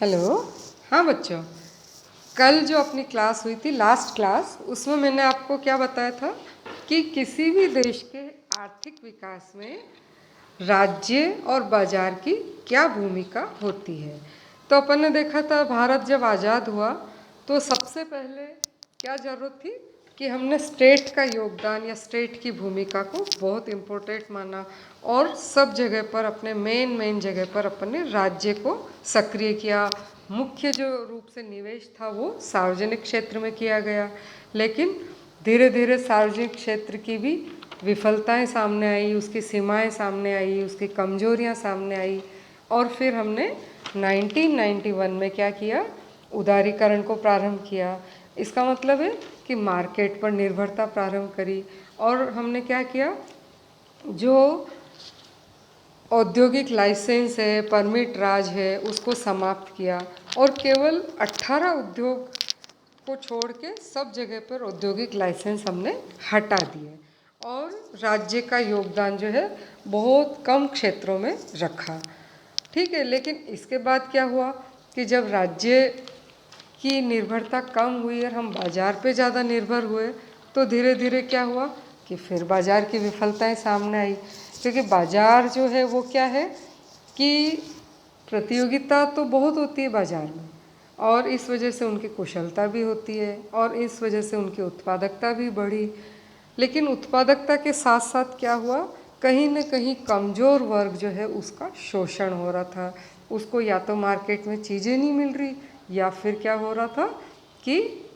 Hello. हाँ बच्चों, कल जो अपनी क्लास हुई थी, लास्ट क्लास, उसमें मैंने आपको क्या बताया था कि किसी भी देश के आर्थिक विकास में राज्य और बाजार की क्या भूमिका होती है। तो अपन ने देखा था भारत जब आज़ाद हुआ तो सबसे पहले क्या ज़रूरत थी कि हमने स्टेट का योगदान या स्टेट की भूमिका को बहुत इम्पोर्टेंट माना और सब जगह पर अपने मेन जगह पर अपन ने राज्य को सक्रिय किया। मुख्य जो रूप से निवेश था वो सार्वजनिक क्षेत्र में किया गया, लेकिन धीरे धीरे सार्वजनिक क्षेत्र की भी विफलताएं सामने आई, उसकी सीमाएं सामने आई, उसकी कमजोरियां सामने आई और फिर हमने 1991 में क्या किया, उदारीकरण को प्रारंभ किया। इसका मतलब है कि मार्केट पर निर्भरता प्रारंभ करी और हमने क्या किया, जो औद्योगिक लाइसेंस है, परमिट राज है, उसको समाप्त किया और केवल 18 उद्योग को छोड़ के सब जगह पर औद्योगिक लाइसेंस हमने हटा दिए और राज्य का योगदान जो है बहुत कम क्षेत्रों में रखा। ठीक है, लेकिन इसके बाद क्या हुआ कि जब राज्य की निर्भरता कम हुई और हम बाज़ार पे ज़्यादा निर्भर हुए तो धीरे धीरे क्या हुआ कि फिर बाज़ार की विफलताएं सामने आई, क्योंकि बाज़ार जो है वो क्या है कि प्रतियोगिता तो बहुत होती है बाज़ार में और इस वजह से उनकी कुशलता भी होती है और इस वजह से उनकी उत्पादकता भी बढ़ी। लेकिन उत्पादकता के साथ साथ क्या हुआ, कहीं न कहीं कमज़ोर वर्ग जो है उसका शोषण हो रहा था। उसको या तो मार्केट में चीज़ें नहीं मिल रही या फिर क्या हो रहा था कि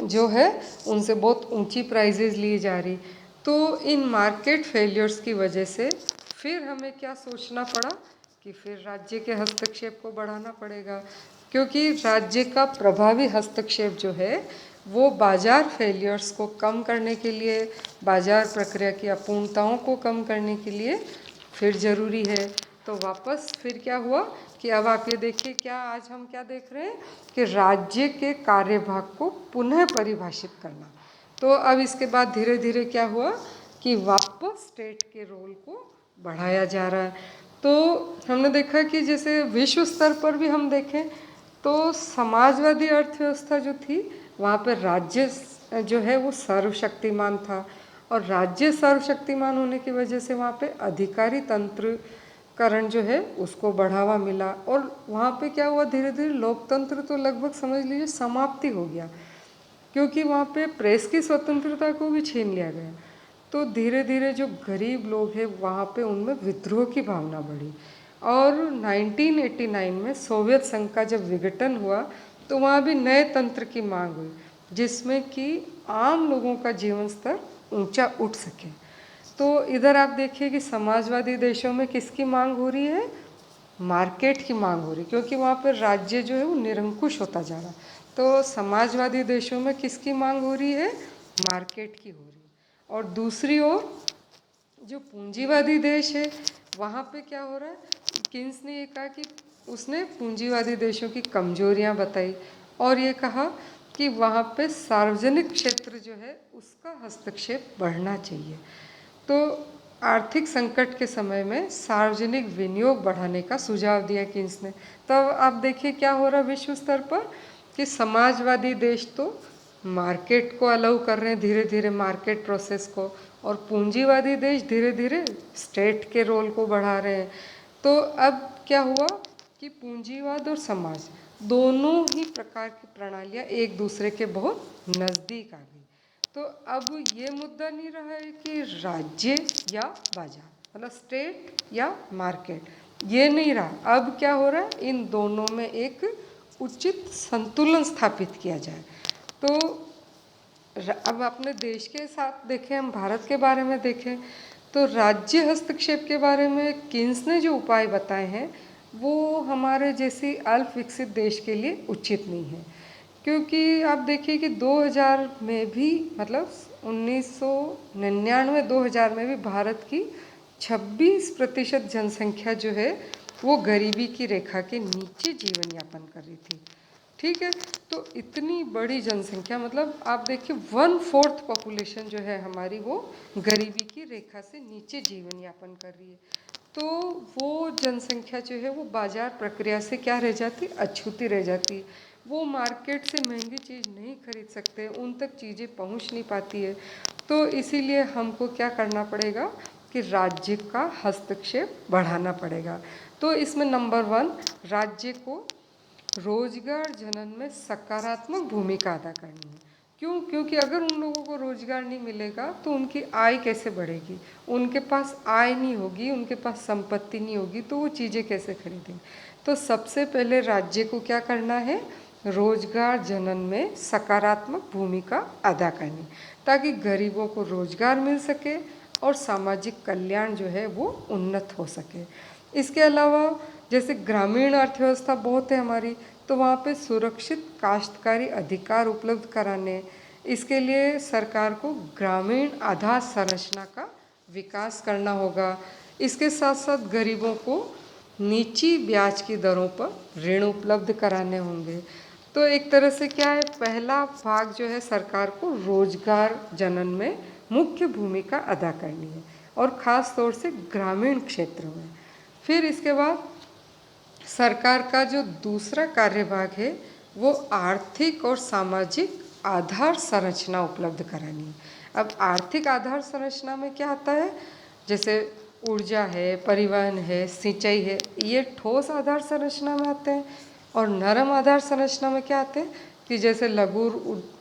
जो है उनसे बहुत ऊंची प्राइजेज ली जा रही। तो इन मार्केट फेलियर्स की वजह से फिर हमें क्या सोचना पड़ा कि फिर राज्य के हस्तक्षेप को बढ़ाना पड़ेगा, क्योंकि राज्य का प्रभावी हस्तक्षेप जो है वो बाजार फेलियर्स को कम करने के लिए, बाजार प्रक्रिया की अपूर्णताओं को कम करने के लिए फिर ज़रूरी है। तो वापस फिर क्या हुआ कि अब आप ये देखिए, क्या आज हम क्या देख रहे हैं कि राज्य के कार्यभाग को पुनः परिभाषित करना। तो अब इसके बाद धीरे धीरे क्या हुआ कि वापस स्टेट के रोल को बढ़ाया जा रहा है। तो हमने देखा कि जैसे विश्व स्तर पर भी हम देखें तो समाजवादी अर्थव्यवस्था जो थी वहाँ पर राज्य जो है वो सर्वशक्तिमान था और राज्य सर्वशक्तिमान होने की वजह से वहाँ पे अधिकारी तंत्र करण जो है उसको बढ़ावा मिला और वहाँ पे क्या हुआ, धीरे धीरे लोकतंत्र तो लगभग समझ लीजिए समाप्ति हो गया, क्योंकि वहाँ पे प्रेस की स्वतंत्रता को भी छीन लिया गया। तो धीरे धीरे जो गरीब लोग हैं वहाँ पे उनमें विद्रोह की भावना बढ़ी और 1989 में सोवियत संघ का जब विघटन हुआ तो वहाँ भी नए तंत्र की मांग हुई जिसमें कि आम लोगों का जीवन स्तर ऊंचा उठ सके। तो इधर आप देखिए कि समाजवादी देशों में किसकी मांग हो रही है, मार्केट की मांग हो रही, क्योंकि वहाँ पर राज्य जो है वो निरंकुश होता जा रहा। तो समाजवादी देशों में किसकी मांग हो रही है, मार्केट की हो रही। और दूसरी ओर जो पूंजीवादी देश है वहाँ पे क्या हो रहा है, किन्स ने ये कहा कि उसने पूंजीवादी देशों की कमजोरियाँ बताई और ये कहा कि वहाँ पे सार्वजनिक क्षेत्र जो है उसका हस्तक्षेप बढ़ना चाहिए। तो आर्थिक संकट के समय में सार्वजनिक विनियोग बढ़ाने का सुझाव दिया किन्स ने। तब आप देखिए क्या हो रहा है विश्व स्तर पर कि समाजवादी देश तो मार्केट को अलाउ कर रहे हैं, धीरे धीरे मार्केट प्रोसेस को, और पूंजीवादी देश धीरे धीरे स्टेट के रोल को बढ़ा रहे हैं। तो अब क्या हुआ कि पूंजीवाद और समाज दोनों ही प्रकार की प्रणालियाँ एक दूसरे के बहुत नज़दीक आ गई। तो अब ये मुद्दा नहीं रहा है कि राज्य या बाजार, मतलब स्टेट या मार्केट, ये नहीं रहा। अब क्या हो रहा है, इन दोनों में एक उचित संतुलन स्थापित किया जाए। तो अब अपने देश के साथ देखें, हम भारत के बारे में देखें तो राज्य हस्तक्षेप के बारे में किन्स ने जो उपाय बताए हैं वो हमारे जैसी अल्प विकसित देश के लिए उचित नहीं है, क्योंकि आप देखिए कि 2000 में भी, मतलब 1999 2000 में भी भारत की 26% जनसंख्या जो है वो गरीबी की रेखा के नीचे जीवन यापन कर रही थी। ठीक है, तो इतनी बड़ी जनसंख्या, मतलब आप देखिए 1/4 पॉपुलेशन जो है हमारी वो गरीबी की रेखा से नीचे जीवन यापन कर रही है। तो वो जनसंख्या जो है वो बाजार प्रक्रिया से क्या रह जाती, अछूती रह जाती। वो मार्केट से महंगी चीज़ नहीं खरीद सकते, उन तक चीज़ें पहुंच नहीं पाती है। तो इसीलिए हमको क्या करना पड़ेगा कि राज्य का हस्तक्षेप बढ़ाना पड़ेगा। तो इसमें नंबर 1, राज्य को रोजगार जनन में सकारात्मक भूमिका अदा करनी है। क्यों? क्योंकि अगर उन लोगों को रोजगार नहीं मिलेगा तो उनकी आय कैसे बढ़ेगी, उनके पास आय नहीं होगी, उनके पास संपत्ति नहीं होगी, तो वो चीज़ें कैसे खरीदेंगे। तो सबसे पहले राज्य को क्या करना है, रोजगार जनन में सकारात्मक भूमिका अदा करनी, ताकि गरीबों को रोजगार मिल सके और सामाजिक कल्याण जो है वो उन्नत हो सके। इसके अलावा जैसे ग्रामीण अर्थव्यवस्था बहुत है हमारी, तो वहाँ पे सुरक्षित काश्तकारी अधिकार उपलब्ध कराने, इसके लिए सरकार को ग्रामीण आधार संरचना का विकास करना होगा। इसके साथ साथ गरीबों को नीची ब्याज की दरों पर ऋण उपलब्ध कराने होंगे। तो एक तरह से क्या है, पहला भाग जो है सरकार को रोजगार जनन में मुख्य भूमिका अदा करनी है, और ख़ास तौर से ग्रामीण क्षेत्रों में। फिर इसके बाद सरकार का जो दूसरा कार्यभाग है वो आर्थिक और सामाजिक आधार संरचना उपलब्ध करानी है। अब आर्थिक आधार संरचना में क्या आता है, जैसे ऊर्जा है, परिवहन है, सिंचाई है, ये ठोस आधार संरचना में आते हैं। और नरम आधार संरचना में क्या आते हैं कि जैसे लघु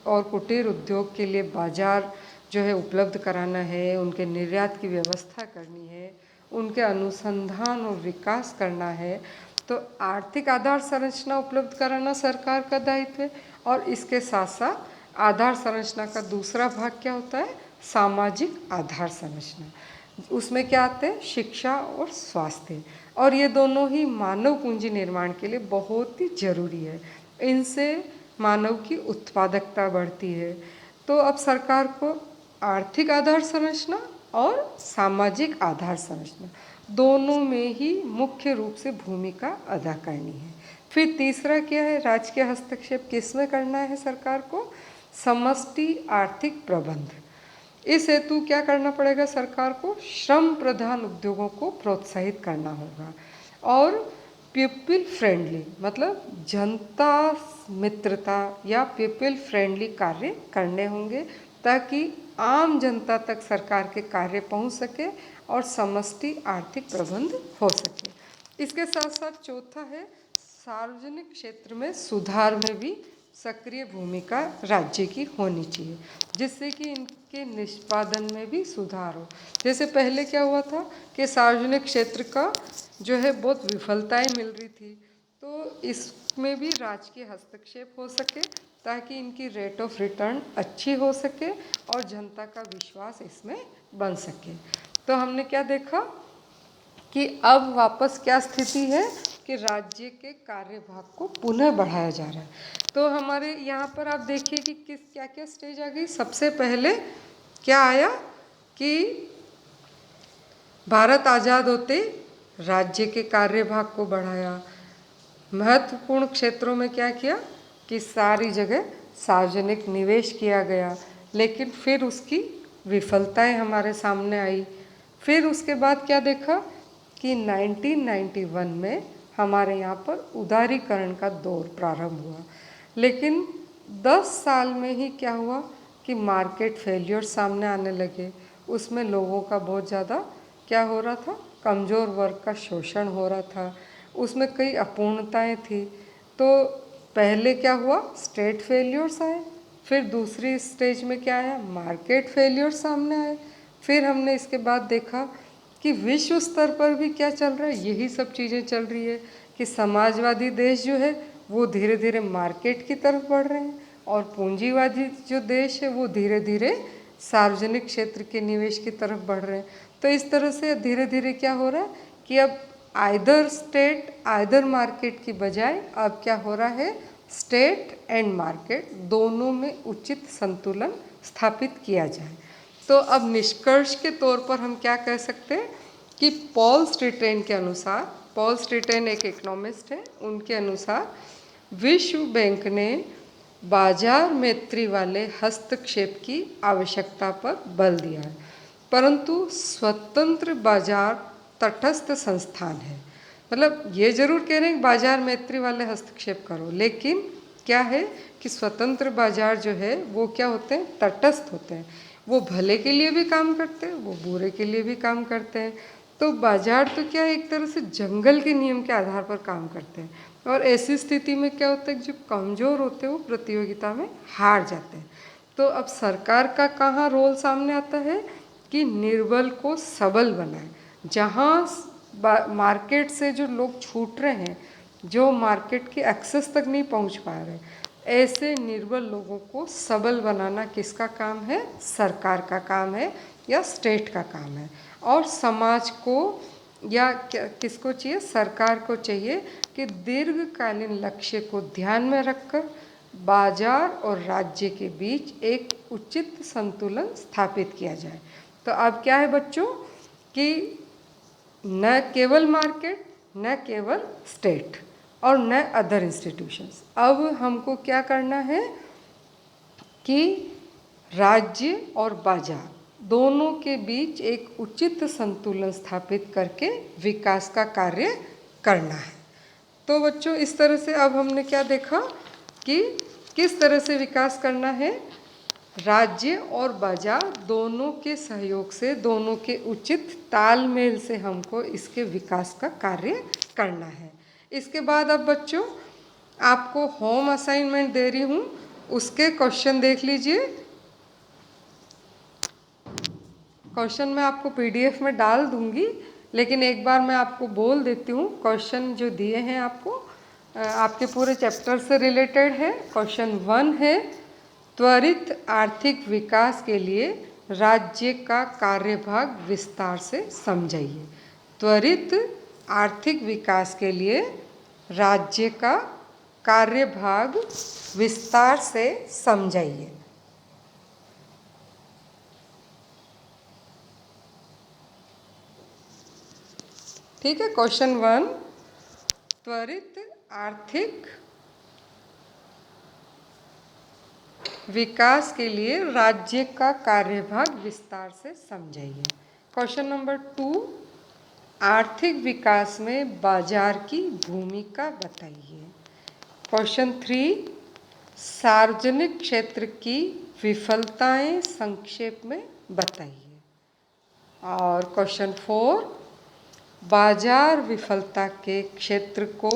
और कुटीर उद्योग के लिए बाजार जो है उपलब्ध कराना है, उनके निर्यात की व्यवस्था करनी है, उनके अनुसंधान और विकास करना है। तो आर्थिक आधार संरचना उपलब्ध कराना सरकार का दायित्व है। और इसके साथ साथ आधार संरचना का दूसरा भाग क्या होता है, सामाजिक आधार संरचना। उसमें क्या आते हैं, शिक्षा और स्वास्थ्य, और ये दोनों ही मानव पूंजी निर्माण के लिए बहुत ही जरूरी है। इनसे मानव की उत्पादकता बढ़ती है। तो अब सरकार को आर्थिक आधार संरचना और सामाजिक आधार संरचना दोनों में ही मुख्य रूप से भूमिका अदा करनी है। फिर तीसरा क्या है, राजकीय हस्तक्षेप किस में करना है सरकार को, समष्टि आर्थिक प्रबंध। इस हेतु क्या करना पड़ेगा सरकार को, श्रम प्रधान उद्योगों को प्रोत्साहित करना होगा, और पीपल फ्रेंडली मतलब जनता मित्रता या पीपल फ्रेंडली कार्य करने होंगे, ताकि आम जनता तक सरकार के कार्य पहुंच सके और समष्टि आर्थिक प्रबंध हो सके। इसके साथ साथ चौथा है, सार्वजनिक क्षेत्र में सुधार में भी सक्रिय भूमिका राज्य की होनी चाहिए, जिससे कि इनके निष्पादन में भी सुधार हो। जैसे पहले क्या हुआ था कि सार्वजनिक क्षेत्र का जो है बहुत विफलताएं मिल रही थी, तो इसमें भी राजकीय हस्तक्षेप हो सके, ताकि इनकी रेट ऑफ रिटर्न अच्छी हो सके और जनता का विश्वास इसमें बन सके। तो हमने क्या देखा कि अब वापस क्या स्थिति है कि राज्य के कार्यभाग को पुनः बढ़ाया जा रहा है। तो हमारे यहाँ पर आप देखिए कि किस क्या क्या स्टेज आ गई। सबसे पहले क्या आया कि भारत आज़ाद होते राज्य के कार्यभाग को बढ़ाया, महत्वपूर्ण क्षेत्रों में क्या किया कि सारी जगह सार्वजनिक निवेश किया गया, लेकिन फिर उसकी विफलताएं हमारे सामने आई। फिर उसके बाद क्या देखा कि 1991 में हमारे यहाँ पर उदारीकरण का दौर प्रारंभ हुआ, लेकिन 10 साल में ही क्या हुआ कि मार्केट फेलियर सामने आने लगे। उसमें लोगों का बहुत ज़्यादा क्या हो रहा था, कमज़ोर वर्ग का शोषण हो रहा था, उसमें कई अपूर्णताएं थी। तो पहले क्या हुआ, स्टेट फेलियर्स आए, फिर दूसरी स्टेज में क्या आया, मार्केट फेलियर सामने आए। फिर हमने इसके बाद देखा कि विश्व स्तर पर भी क्या चल रहा है, यही सब चीज़ें चल रही है कि समाजवादी देश जो है वो धीरे धीरे मार्केट की तरफ बढ़ रहे हैं, और पूंजीवादी जो देश है वो धीरे धीरे सार्वजनिक क्षेत्र के निवेश की तरफ बढ़ रहे हैं। तो इस तरह से धीरे धीरे क्या हो रहा है कि अब आइदर स्टेट आइदर मार्केट की बजाय अब क्या हो रहा है, स्टेट एंड मार्केट दोनों में उचित संतुलन स्थापित किया जाए। तो अब निष्कर्ष के तौर पर हम क्या कह सकते हैं कि पॉल स्ट्रीटेन के अनुसार, पॉल स्ट्रीटेन एक इकोनॉमिस्ट है, उनके अनुसार विश्व बैंक ने बाजार मैत्री वाले हस्तक्षेप की आवश्यकता पर बल दिया है, परंतु स्वतंत्र बाजार तटस्थ संस्थान है। मतलब ये जरूर कह रहे हैं कि बाजार मैत्री वाले हस्तक्षेप करो, लेकिन क्या है कि स्वतंत्र बाजार जो है वो क्या होते हैं, तटस्थ होते हैं। वो भले के लिए भी काम करते हैं, वो बुरे के लिए भी काम करते हैं। तो बाजार तो क्या है, एक तरह से जंगल के नियम के आधार पर काम करते हैं, और ऐसी स्थिति में क्या होता है कि जो कमज़ोर होते हैं वो प्रतियोगिता में हार जाते हैं। तो अब सरकार का कहाँ रोल सामने आता है कि निर्बल को सबल बनाए। जहाँ मार्केट से जो लोग छूट रहे हैं, जो मार्केट के एक्सेस तक नहीं पहुँच पा रहे, ऐसे निर्बल लोगों को सबल बनाना किसका काम है, सरकार का काम है या स्टेट का काम है। और समाज को या किसको चाहिए, सरकार को चाहिए कि दीर्घकालीन लक्ष्य को ध्यान में रखकर बाजार और राज्य के बीच एक उचित संतुलन स्थापित किया जाए। तो अब क्या है बच्चों कि न केवल मार्केट, न केवल स्टेट और न अदर इंस्टीट्यूशंस, अब हमको क्या करना है कि राज्य और बाजार दोनों के बीच एक उचित संतुलन स्थापित करके विकास का कार्य करना है। तो बच्चों इस तरह से अब हमने क्या देखा कि किस तरह से विकास करना है, राज्य और बाजार दोनों के सहयोग से, दोनों के उचित तालमेल से हमको इसके विकास का कार्य करना है। इसके बाद अब बच्चों आपको होम असाइनमेंट दे रही हूँ, उसके क्वेश्चन देख लीजिए। क्वेश्चन मैं आपको पीडीएफ में डाल दूंगी, लेकिन एक बार मैं आपको बोल देती हूँ क्वेश्चन जो दिए हैं आपको आपके पूरे चैप्टर से रिलेटेड है। क्वेश्चन 1 है, त्वरित आर्थिक विकास के लिए राज्य का कार्यभाग विस्तार से समझाइए। त्वरित आर्थिक विकास के लिए राज्य का कार्यभाग विस्तार से समझाइए। ठीक है, क्वेश्चन 1, त्वरित आर्थिक विकास के लिए राज्य का कार्यभाग विस्तार से समझाइए। क्वेश्चन नंबर 2, आर्थिक विकास में बाजार की भूमिका बताइए। क्वेश्चन 3, सार्वजनिक क्षेत्र की विफलताएं संक्षेप में बताइए। और क्वेश्चन 4, बाजार विफलता के क्षेत्र को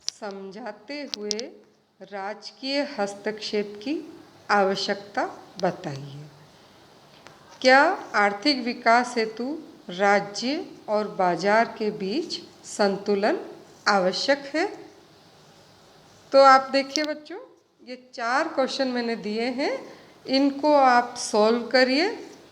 समझाते हुए राजकीय हस्तक्षेप की आवश्यकता बताइए। क्या आर्थिक विकास हेतु राज्य और बाजार के बीच संतुलन आवश्यक है? तो आप देखिए बच्चों, ये 4 क्वेश्चन मैंने दिए हैं, इनको आप सॉल्व करिए,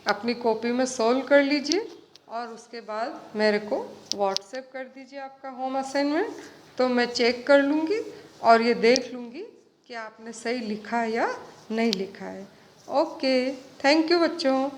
अपनी कॉपी में सॉल्व कर लीजिए और उसके बाद मेरे को व्हाट्सएप कर दीजिए आपका होम असाइनमेंट। तो मैं चेक कर लूँगी और ये देख लूँगी कि आपने सही लिखा या नहीं लिखा है। ओके, थैंक यू बच्चों।